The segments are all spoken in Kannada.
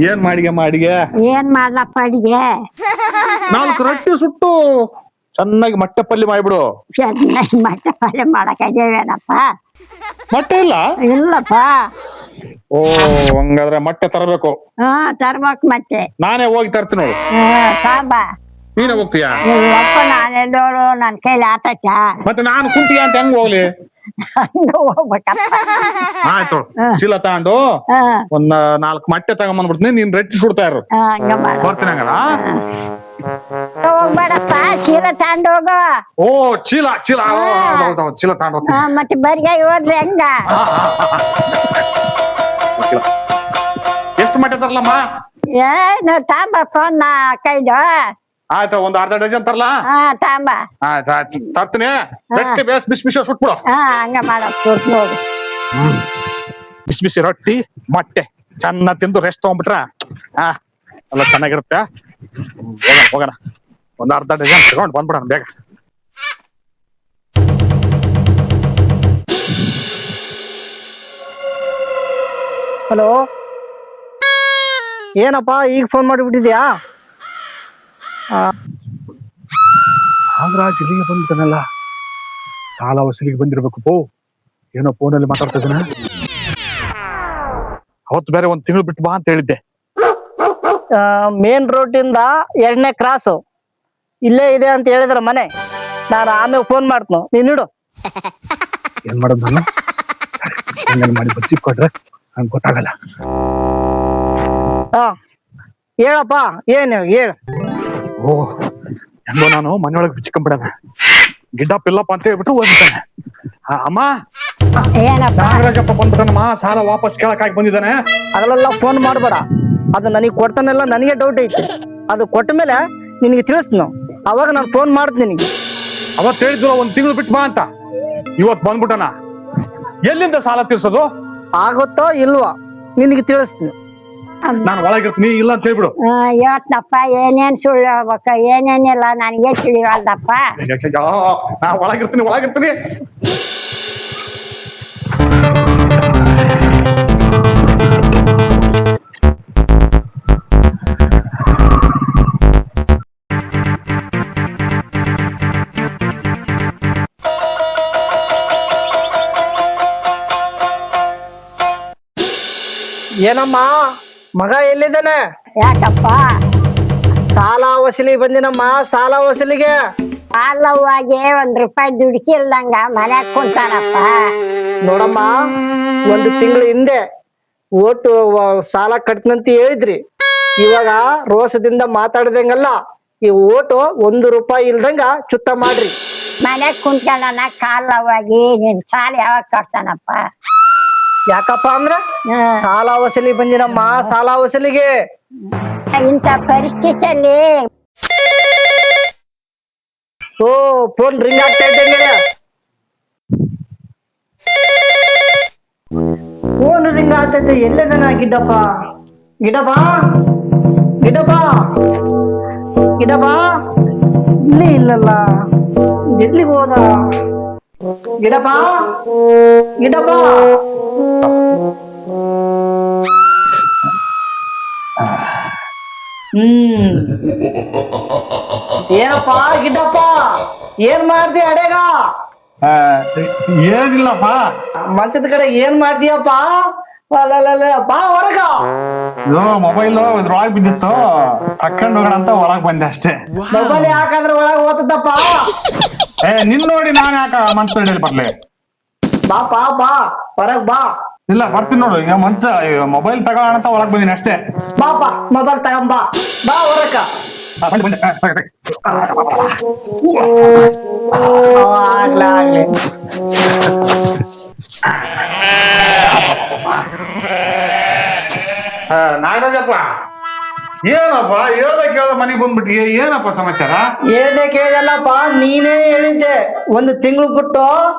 ಏನ್ ಮಾಡಿಗೆ ಏನ್ ಮಾಡ್ಲಪ್ಪ ಅಡಿಗೆ? 4 ರೊಟ್ಟಿ ಸುಟ್ಟು ಚೆನ್ನಾಗಿ ಮೊಟ್ಟೆ ಪಲ್ಯ ಮಾಡಿಬಿಡು. ಚೆನ್ನಾಗಿ ಮೊಟ್ಟೆ ಪಲ್ಯ ಮಾಡಕ್ ಇದೇವೇನಪ್ಪ? ಮೊಟ್ಟೆ ಇಲ್ಲ? ಇಲ್ಲಪ್ಪ. ಓ, ಹಂಗಾದ್ರೆ ಮೊಟ್ಟೆ ತರಬೇಕು. ತರ್ಬೇಕು ಮತ್ತೆ. ನಾನೇ ಹೋಗಿ ತರ್ತೀನಿ ನೋಡು. ಸಾಂಬಾ. ನೀನೇ ಹೋಗ್ತೀಯಾ? ಇಲ್ಲಪ್ಪ, ನಾನೆಲ್ಲೋಳು ನನ್ ಕೈಲಿ ಆತಕ್ಕ. ಮತ್ತೆ ನಾನು ಕುಂತೀಯ ಅಂತ ಹೆಂಗ್ ಹೋಗ್ಲಿ? ಹೋಗ್ಬೇಕಪ್ಪ. ಆಯ್ತು, ಚೀಲ ತಗೊಂಡು ಒಂದ್ 4 ಮೊಟ್ಟೆ ತಗೊಂಬಂದ್ಬಿಡ್ತೀನಿ. ನೀನ್ ರೊಟ್ಟಿ ಸುಡ್ತಾ ಇರು. ಬರ್ತೀನಿ ಹಂಗಾರ. ಹೋಗ್ಬೇಡಪ್ಪ, ಚೀಲ ತಗೊಂಡು ಹೋಗು. ಓ, ಚೀಲ ಚೀಲ ಚೀಲ ತಗೊಂಡು ಮತ್ತೆ ಬರಿಗೆ ಹೋದ್ರೆ ಹೆಂಗ? ಎಷ್ಟು ಮೊಟ್ಟೆ ತರಲಮ್ಮ? ಏನು ತಾಂಬಪ್ಪ, ಒಂದ್ 4-5. ಆಯ್ತು, ಒಂದ್ ಅರ್ಧ ಡಜನ್ ತರಲಾ? ತಾಂಬ. ಆಯ್ತು ತರ್ತೀನಿ. ರೊಟ್ಟಿ ಬಿಸಿ ಬಿಸಿ ಸುಟ್ಬಿಡು. ಹಂಗ ಮಾಡಕ್ ಸುಟ್ ನೋಡು. ಬಿಸಿ ಬಿಸಿ ರೊಟ್ಟಿ ಮೊಟ್ಟೆ ಚೆನ್ನಾಗಿ ತಿಂದು ರೆಸ್ಟ್ ತಗೊಂಡ್ಬಿಟ್ರ ಎಲ್ಲ ಚೆನ್ನಾಗಿರುತ್ತೆ. ಹೋಗೋಣ ಒಂದ್ ಅರ್ಧ ಡಜನ್ ತಗೊಂಡು ಬಂದ್ಬಿಡೋಣ ಬೇಗ. ಹಲೋ, ಏನಪ್ಪ ಈಗ ಫೋನ್ ಮಾಡಿಬಿಟ್ಟಿದ್ಯಾ? ನಾಗರಾಜ್ ಇಲ್ಲಿಗೆ ಬಂದ್ಬಿಟ್ಟನಲ್ಲ, ಸಾಲ ವಸೂಲಿಗೆ ಬಂದಿರ್ಬೇಕು. ಪೋ, ಏನೋ ಫೋನಲ್ಲಿ ಮಾತಾಡ್ತಾ ಇದ್ದಾನೆ. ಅವತ್ತು ಬೇರೆ 1 ತಿಂಗಳು ಬಿಟ್ಟು ಬಾ ಅಂತ ಹೇಳಿದ್ದೆ. ಮೇನ್ ರೋಡಿಂದ 2ನೇ ಕ್ರಾಸು ಇಲ್ಲೇ ಇದೆ ಅಂತ ಹೇಳಿದ್ರ ಮನೆ. ನಾನು ಆಮೇಲೆ ಫೋನ್ ಮಾಡ್ತೀನಿ, ನೀನಿಡು. ಏನ್ ಮಾಡೋದು ನಾನು? ಮಾಡಿ ಬಚ್ಚಿ ಕೊಟ್ರೆ ನಂಗೆ ಗೊತ್ತಾಗಲ್ಲ. ಹೇಳಪ್ಪ, ಏನು ಹೇಳು. ಓ, ಹೆಂಗೋ ನಾನು ಮನೆಯೊಳಗೆ ಬಿಚ್ಕೊಂಡ್ಬಿಡದ. ಗಿಡ್ಡ ಪಿಲ್ಲಪ್ಪ ಅಂತ ಹೇಳ್ಬಿಟ್ಟು ಹೋಗ್ಬಿಟ್ಟಾನೆ. ಅಮ್ಮ, ನಾಗರಾಜಪ್ಪ ಬಂದ್ಬಿಟ್ಟನಮ್ಮ, ಸಾಲ ವಾಪಸ್ ಕೇಳಕ್ ಬಂದಿದ್ದಾನೆ. ಅದೆಲ್ಲ ಫೋನ್ ಮಾಡ್ಬೇಡ, ಅದು ನನಗೆ ಕೊಡ್ತಾನೆಲ್ಲ ನನಗೆ ಡೌಟ್ ಐತಿ. ಅದು ಕೊಟ್ಟ ಮೇಲೆ ನಿನಗೆ ತಿಳಿಸ್ತೀನಿ, ಅವಾಗ ನಾನು ಫೋನ್ ಮಾಡ್ತೀನಿ ನಿನಗೆ. ಅವತ್ತು ಹೇಳಿದ್ವಲ್ಲ 1 ತಿಂಗಳು ಬಿಟ್ಟು ಬಾ ಅಂತ, ಇವತ್ತು ಬಂದ್ಬಿಟ್ಟನ. ಎಲ್ಲಿಂದ ಸಾಲ ತೀರ್ಸೋದು? ಆಗುತ್ತೋ ಇಲ್ವಾ ನಿನಗೆ ತಿಳಿಸ್ತೀನಿ. ನಾನು ಒಳಗಿರ್ತೀನಿ, ಇಲ್ಲ ಅಂತ ಹೇಳ್ಬಿಡು. ಇವತ್ತಪ್ಪ ಏನೇನ್ ಸುಳ್ಳು ಹೇಳ್ಬೇಕ, ಏನೇನಿಲ್ಲ ನನಗೆ ತಿಳಿವಲ್ದಪ್ಪ. ನಾ ಒಳಗಿರ್ತೀನಿ. ಏನಮ್ಮ ಮಗ ಎಲ್ಲಿದ್ದಾನೆ? ಯಾಕಪ್ಪ? ಸಾಲ ವಸೂಲಿ ಬಂದಿನಮ್ಮ, ಸಾಲ ವಸೂಲಿಗೆ. ಸಾಲವಾಗಿ 1 ರೂಪಾಯಿ ದುಡ್ಕಿಲ್ದಂಗ ಮನ್ಯಾಗ ಕುಂತಾನಪ್ಪ. ನೋಡಮ್ಮ, 1 ತಿಂಗಳ ಹಿಂದೆ ಓಟು ಸಾಲ ಕಟ್ನಂತ ಹೇಳಿದ್ರಿ. ಇವಾಗ ರೋಸದಿಂದ ಮಾತಾಡ್ದಂಗಲ್ಲ, ಈ ಓಟು 1 ರೂಪಾಯಿ ಇಲ್ದಂಗ ಚುತ್ತ ಮಾಡ್ರಿ. ಮನ್ಯಾಗ ಕುಂತ್ಕೊಂಡನ ಕಾಲವಾಗಿ ನಿನ್ ಸಾಲ ಯಾವಾಗ ಕಟ್ತಾನಪ್ಪ? ಯಾಕಪ್ಪ ಅಂದ್ರ ಸಾಲ ವಸೂಲಿ ಬಂದಿನಮ್ಮ, ಸಾಲ ವಸೂಲಿಗೆ. ಇಂಥ ಪರಿಸ್ಥಿತಿಯಲ್ಲಿ ಓ, ಫೋನ್ ರಿಂಗ್ ಆಗ್ತಾ ಇದ್ದಂಗೆ. ಫೋನ್ ರಿಂಗ್ ಆಗ್ತೈತೆ. ಎಲ್ಲದನ ಗಿಡ್ಡಪ್ಪ? ಗಿಡಪ್ಪ ಇಲ್ಲೇ ಇಲ್ಲಲ್ಲ, ಎಲ್ಲಿಗೆ ಹೋದ? ಗಿಡಪ್ಪ ಏನಪ್ಪ ಗಿಡ್ಡಪ್ಪ, ಏನ್ ಮಾಡ್ದಿ ಅಡೆಗ? ಏನಿಲ್ಲಪ್ಪ, ಮಂಚದ ಕಡೆ ಏನ್ ಮಾಡ್ತೀಯಪ್ಪ? ಬಾ ಹೊರಗ. ಮೊಬೈಲ್ ಇದ್ರೊಳಗ್ ಬಿದ್ದಿತ್ತು, ಹಾಕೊಂಡ್ ಹೋಗೋಣ ಅಂತ ಒಳಗ್ ಬಂದೆ ಅಷ್ಟೇ. ಮೊಬೈಲ್ ಯಾಕಂದ್ರೆ ಒಳಗ್ ಓದತ್ತಪ್ಪ. ನಿನ್ ನೋಡಿ ನಾನ್ ಯಾಕ ಮನ್ಸಲ್ಲಿ ಬರ್ಲಿ? ಬಾ ಹೊರಗ್ ಬಾ. ಇಲ್ಲ, ಬರ್ತೀನಿ ನೋಡು. ಈಗ ಮೊಬೈಲ್ ತಗೋಣ ಅಂತ ಒಳಗ್ ಬಂದಿನಿ ಅಷ್ಟೇ. ಬಾಪಾ, ಮೊಬೈಲ್ ತಗೊಂಬಾ, ಬಾ ಹೊರಕ. ಆಗ್ಲಿ. ನಾಗರಾಜಪ್ಪ, ಏನಪ್ಪ ಹೇಳ್ದ ಮನೆಗೆ ಬಂದ್ಬಿಟ್ಟಿ? ಏನಪ್ಪ ಸಮಾಚಾರ? ಹೇಳ್ದೆ ಕೇಳಲ್ಲಪ್ಪ, ನೀನೇ ಹೇಳಿದ್ದೆ 1 ತಿಂಗಳು ಬಿಟ್ಟು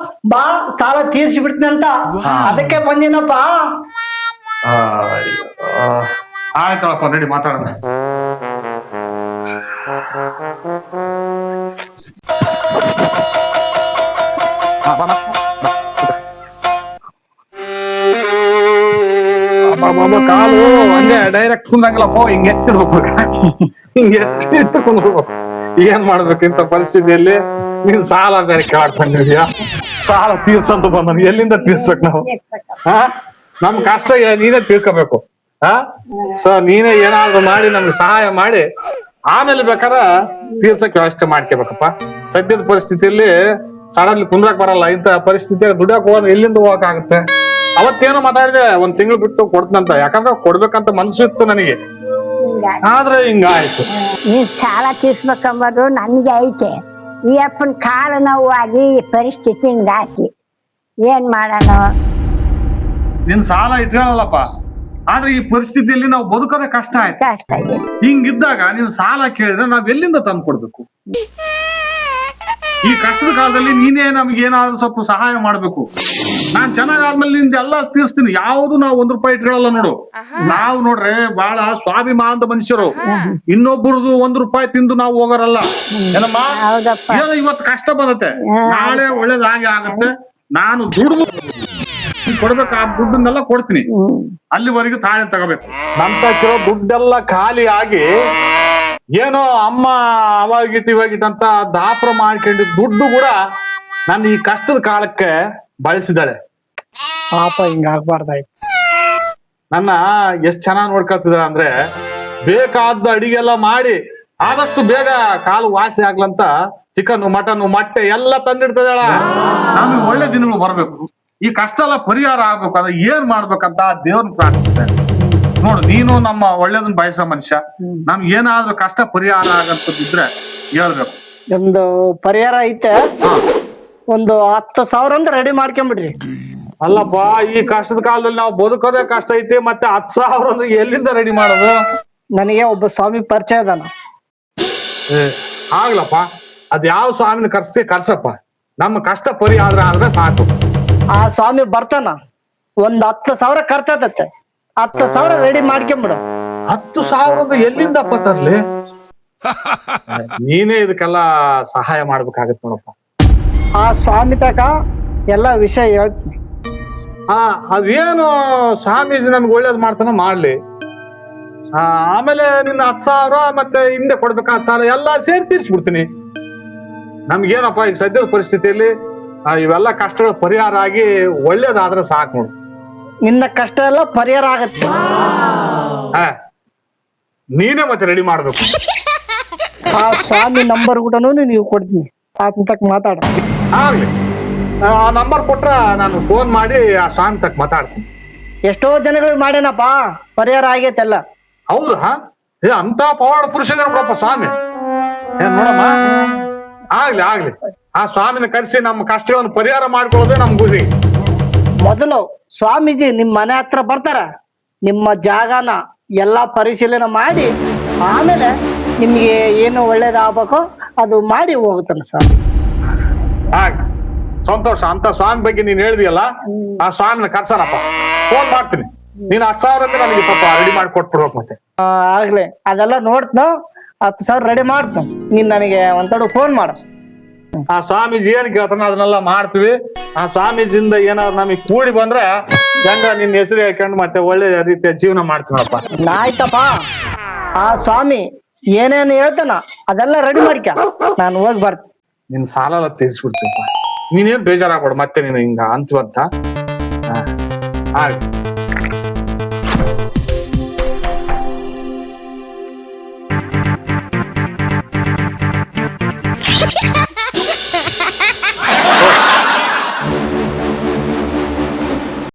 ಬಾ, ಸಾಲ ತೀರ್ಸಿ ಬಿಡ್ತೀನಿ ಅಂತ. ಅದಕ್ಕೆ ಬಂದಿನಪ್ಪ. ಆಯ್ತಳಪ್ಪ, ರೆಡಿ, ಮಾತಾಡೋಣ. ಕಾಲು ಹಂಗೆ ಡೈರೆಕ್ಟ್ ಕುಂದಂಗಲ್ಲಪ್ಪ ಹಿಂಗೆ ಎತ್ತಿಡ್ಬೇಕು ಹಿಂಗೆ ಎತ್ತಿ ಕುಂದ್ಬೇಕು. ಏನ್ ಮಾಡ್ಬೇಕು ಇಂಥ ಪರಿಸ್ಥಿತಿಯಲ್ಲಿ? ನೀನ್ ಸಾಲ ಬೇರೆ ಕೇಳ್ಕೊಂಡಿದ್ಯಾ, ಸಾಲ ತೀರ್ಸಂತ ಬಂದ ಎಲ್ಲಿಂದ ತೀರ್ಸಕ್ ನಾವು? ನಮ್ ಕಷ್ಟ ನೀನೇ ತಿಳ್ಕೋಬೇಕು. ನೀನೇ ಏನಾದ್ರು ಮಾಡಿ ನಮ್ಗೆ ಸಹಾಯ ಮಾಡಿ ಆಮೇಲೆ ಬೇಕಾರ ತೀರ್ಸಕ್ ವ್ಯವಸ್ಥೆ ಮಾಡ್ಕೋಬೇಕಪ್ಪ. ಸದ್ಯದ ಪರಿಸ್ಥಿತಿಯಲ್ಲಿ ಸಡನ್ಲಿ ಕುಂದ್ರಕ್ ಬರಲ್ಲ. ಇಂಥ ಪರಿಸ್ಥಿತಿಯಾಗ ದುಡಿಯಕ್ ಹೋದ್ರೆ ಎಲ್ಲಿಂದ ಹೋಗಕ್ ಆಗುತ್ತೆ? ಅವತ್ತೇನೋ ಮಾತಾಡಿದೆ, 1 ತಿಂಗಳು ಬಿಟ್ಟು ಕೊಡ್ತಂತ, ಯಾಕಂದ್ರೆ ಕೊಡ್ಬೇಕಂತ ಮನ್ಸು ಇತ್ತು ನನಗೆ. ಆದ್ರೆ ಹಿಂಗಾಯ್ತು. ನೀನ್ ಸಾಲ ತೀರ್ಸ್ಬೇಕಂಬುದು ನನ್ಗೆ ಐತೆ. ಈ ಅಪ್ಪನ ಕಾಲು ನೋವಾಗಿ ಈ ಪರಿಸ್ಥಿತಿ ಹಿಂಗಾಕಿ ಏನ್ ಮಾಡೋಣ? ನಿನ್ ಸಾಲ ಇಟ್ಕೊಳ್ಳಲ್ಲಪ್ಪ, ಆದ್ರೆ ಈ ಪರಿಸ್ಥಿತಿಯಲ್ಲಿ ನಾವು ಬದುಕೋದೇ ಕಷ್ಟ ಆಯ್ತು. ಕಷ್ಟ ಇದೆ. ಹಿಂಗಿದ್ದಾಗ ನೀನ್ ಸಾಲ ಕೇಳಿದ್ರೆ ನಾವ್ ಎಲ್ಲಿಂದ ತಂದು ಕೊಡ್ಬೇಕು? ಈ ಕಷ್ಟದ ಕಾಲದಲ್ಲಿ ನೀನೇ ನಮ್ಗೆ ಏನಾದ್ರು ಸ್ವಲ್ಪ ಸಹಾಯ ಮಾಡ್ಬೇಕು. ನಾನ್ ಚೆನ್ನಾಗಾದ್ಮೇಲೆ ನಿಂದ ಎಲ್ಲ ತೀರ್ಸ್ತೀನಿ. ಯಾವ್ದು ನಾವು 1 ರೂಪಾಯಿ ಇಟ್ಕೊಳ್ಳಲ್ಲ ನೋಡು. ನಾವು ನೋಡ್ರೆ ಬಹಳ ಸ್ವಾಭಿಮಾನದ ಮನುಷ್ಯರು. ಇನ್ನೊಬ್ಬರದು 1 ರೂಪಾಯಿ ತಿಂದು ನಾವು ಹೋಗೋರಲ್ಲ. ಏನಮ್ಮ, ಹೌದಪ್ಪ. ಏನೋ ಇವತ್ತು ಕಷ್ಟ ಬಂದತ್ತೆ, ನಾಳೆ ಒಳ್ಳೇದಾಗಿ ಆಗತ್ತೆ. ನಾನು ದುಡ್ಡು ಕೊಡ್ಬೇಕು, ಆ ದುಡ್ಡನ್ನೆಲ್ಲ ಕೊಡ್ತೀನಿ. ಅಲ್ಲಿವರೆಗೂ ತಾಳೆ ತಗೋಬೇಕು. ನಂತ ಕೆಲವು ದುಡ್ಡೆಲ್ಲ ಖಾಲಿ ಆಗಿ ಏನೋ ಅಮ್ಮ ಅವಾಗಿಟ್ಟು ಇವಾಗಿಟ್ಟು ಅಂತ ದಾಪರ ಮಾಡ್ಕೊಂಡಿದ್ದ ದುಡ್ಡು ಕೂಡ ನಾನು ಈ ಕಷ್ಟದ ಕಾಲಕ್ಕೆ ಬಳಸಿದಾಳೆ. ಪಾಪ ಹಿಂಗಾಗ್ಬಾರ್ದಾಯ್ತು. ನನ್ನ ಎಷ್ಟ್ ಚೆನ್ನಾಗಿ ನೋಡ್ಕೊತಿದಾಳ ಅಂದ್ರೆ, ಬೇಕಾದ ಅಡಿಗೆಲ್ಲ ಮಾಡಿ ಆದಷ್ಟು ಬೇಗ ಕಾಲು ವಾಸಿ ಆಗ್ಲಂತ ಚಿಕನ್, ಮಟನ್, ಮೊಟ್ಟೆ ಎಲ್ಲ ತಂದಿಡ್ತದಾಳ. ನಮ್ಗೆ ಒಳ್ಳೆ ದಿನಗಳು ಬರ್ಬೇಕು, ಈ ಕಷ್ಟ ಎಲ್ಲ ಪರಿಹಾರ ಆಗ್ಬೇಕು. ಅದ ಏನ್ ಮಾಡ್ಬೇಕಂತ ದೇವ್ರನ್ನ ಪ್ರಾರ್ಥಿಸ್ತೇನೆ. ನೋಡು, ನೀನು ನಮ್ಮ ಒಳ್ಳೇದನ್ನ ಬಯಸೋ ಮನುಷ್ಯ. ನಮ್ಗೆ ಏನಾದ್ರೂ ಕಷ್ಟ ಪರಿಹಾರ ಆಗಂತದಿದ್ರೆ ಹೇಳ್ಬೇಕು. ಒಂದು ಪರಿಹಾರ ಐತೆ. ಒಂದು 10,000 ಅಂತ ರೆಡಿ ಮಾಡ್ಕೊಂಬಿಡ್ರಿ. ಅಲ್ಲಪ್ಪ, ಈ ಕಷ್ಟದ ಕಾಲದಲ್ಲಿ ನಾವು ಬದುಕೋದೇ ಕಷ್ಟ ಐತಿ, ಮತ್ತೆ 10,000 ಅಂದ್ರೆ ಎಲ್ಲಿಂದ ರೆಡಿ ಮಾಡೋದು? ನನಗೆ ಒಬ್ಬ ಸ್ವಾಮಿ ಪರಿಚಯ ಅದಾನ. ಆಗ್ಲಪ್ಪ, ಅದ್ ಯಾವ ಸ್ವಾಮಿನ ಕರ್ಸಪ್ಪ. ನಮ್ಮ ಕಷ್ಟ ಪರಿಹಾರ ಆದ್ರೆ ಸಾಕು. ಆ ಸ್ವಾಮಿ ಬರ್ತಾನ, ಒಂದ್ 10,000 ಖರ್ಚಾತತ್ತೆ. 10,000 ರೆಡಿ ಮಾಡ್ಕೊಂಬಿಡು. 10,000 ಅಂದ್ರೆ ಎಲ್ಲಿಂದಪ್ಪ ತರ್ಲಿ? ನೀನೇ ಇದಕ್ಕೆಲ್ಲ ಸಹಾಯ ಮಾಡ್ಬೇಕಾಗತ್ ನೋಡಪ್ಪ. ಆ ಸ್ವಾಮಿ ತಕ ಎಲ್ಲ ವಿಷಯ ಹೇಳ್ತೀನಿ. ಅದೇನು ಸ್ವಾಮೀಜಿ ನಮ್ಗೆ ಒಳ್ಳೇದ್ ಮಾಡ್ತಾನ ಮಾಡ್ಲಿ. ಆಮೇಲೆ ನಿನ್ನ 10,000 ಮತ್ತೆ ಹಿಂದೆ ಕೊಡ್ಬೇಕಾ 10,000 ಎಲ್ಲ ಸೇರಿ ತೀರ್ಸ್ಬಿಡ್ತೀನಿ. ನಮ್ಗೇನಪ್ಪ ಈಗ ಸದ್ಯದ ಪರಿಸ್ಥಿತಿಯಲ್ಲಿ ಇವೆಲ್ಲ ಕಷ್ಟಗಳ ಪರಿಹಾರ ಆಗಿ ಒಳ್ಳೇದಾದ್ರೆ ಸಾಕು ನೋಡು. ನಿನ್ನ ಕಷ್ಟ ಎಲ್ಲ ಪರಿಹಾರ ಆಗತ್ತೆ. ನೀನೇ ಮತ್ತೆ ರೆಡಿ ಮಾಡ್ಬೇಕು. ಆ ಸ್ವಾಮಿ ನಂಬರ್ ಕೂಡ ನೀವು ಕೊಡ್ತೀನಿ, ಆತನ ತಕ್ಕ ಮಾತಾಡ. ಆಗ್ಲಿ, ಆ ನಂಬರ್ ಕೊಟ್ರ ನಾನು ಫೋನ್ ಮಾಡಿ ಆ ಸ್ವಾಮಿ ತಕ್ಕ ಮಾತಾಡ್ತೀನಿ. ಎಷ್ಟೋ ಜನಗಳಿಗೆ ಮಾಡೇನಪ್ಪ, ಪರಿಹಾರ ಆಗೈತೆಲ್ಲ. ಹೌದಾ? ಅಂತ ಪವಾಡ ಪುರುಷ ನೋಡಪ್ಪ ಸ್ವಾಮಿ. ನೋಡಮ್ಮ, ಆಗ್ಲಿ ಆಗ್ಲಿ, ಆ ಸ್ವಾಮಿನ ಕರೆಸಿ ನಮ್ಮ ಕಷ್ಟಗಳನ್ನು ಪರಿಹಾರ ಮಾಡ್ಕೊಳ್ಳೋದೇ ನಮ್ ಗುರಿ. ಮೊದಲು ಸ್ವಾಮೀಜಿ ನಿಮ್ ಮನೆ ಹತ್ರ ಬರ್ತಾರ, ನಿಮ್ಮ ಜಾಗನ ಎಲ್ಲಾ ಪರಿಶೀಲನೆ ಮಾಡಿ ಆಮೇಲೆ ನಿಮ್ಗೆ ಏನು ಒಳ್ಳೇದಾಗಬೇಕೋ ಅದು ಮಾಡಿ ಹೋಗುತ್ತಾನೆ ಸ್ವಾಮಿ. ಆಗ್ಲಿ, ಸಂತೋಷ. ಅಂತ ಸ್ವಾಮಿ ಬಗ್ಗೆ ನೀನ್ ಹೇಳಿದ್ಯಲ್ಲ, ಆ ಸ್ವಾಮಿನ ಕರ್ಸನಪ್ಪ. ಫೋನ್ ಮಾಡ್ತೀನಿ. ನೀನ್ 10,000 ನನಗೆ ಸ್ವಲ್ಪ ರೆಡಿ ಮಾಡಿ ಕೊಟ್ಬಿಡ್ಬೇಕು ಮತ್ತೆ. ಆಗ್ಲಿ, ಅದೆಲ್ಲ ನೋಡ್ತ 10,000 ರೆಡಿ ಮಾಡ್ತ. ನೀನ್ ನನಗೆ ಒಂದ್ ಫೋನ್ ಮಾಡ. ಆ ಸ್ವಾಮೀಜಿ ಏನ್ ಕೇಳ್ತಾನ ಅದನ್ನೆಲ್ಲ ಮಾಡ್ತೀವಿ. ಆ ಸ್ವಾಮೀಜಿಯಿಂದ ಏನಾದ್ರು ನಮಗ್ ಕೂಡಿ ಬಂದ್ರೆ ಹೆಂಗ ನಿನ್ ಹೆಸರು ಹಾಕೊಂಡು ಮತ್ತೆ ಒಳ್ಳೆ ರೀತಿಯ ಜೀವನ ಮಾಡ್ತೀನಪ್ಪ. ಆಯ್ತಪ್ಪ, ಆ ಸ್ವಾಮಿ ಏನೇನು ಹೇಳ್ತಾನ ಅದೆಲ್ಲ ರೆಡಿ ಮಾಡ್ಕ, ನಾನು ಹೋಗಿ ಬರ್ತೀನಿ. ನಿನ್ ಸಾಲ ಎಲ್ಲ ತೀರ್ಸ್ಬಿಡ್ತೀನಪ್ಪ. ನೀನೇನ್ ಬೇಜಾರಾಗ್ಬೇಡ ಮತ್ತೆ ನೀನು ಹಿಂಗ ಅಂತೀವಂತ. ಆಗ್ಲಿ.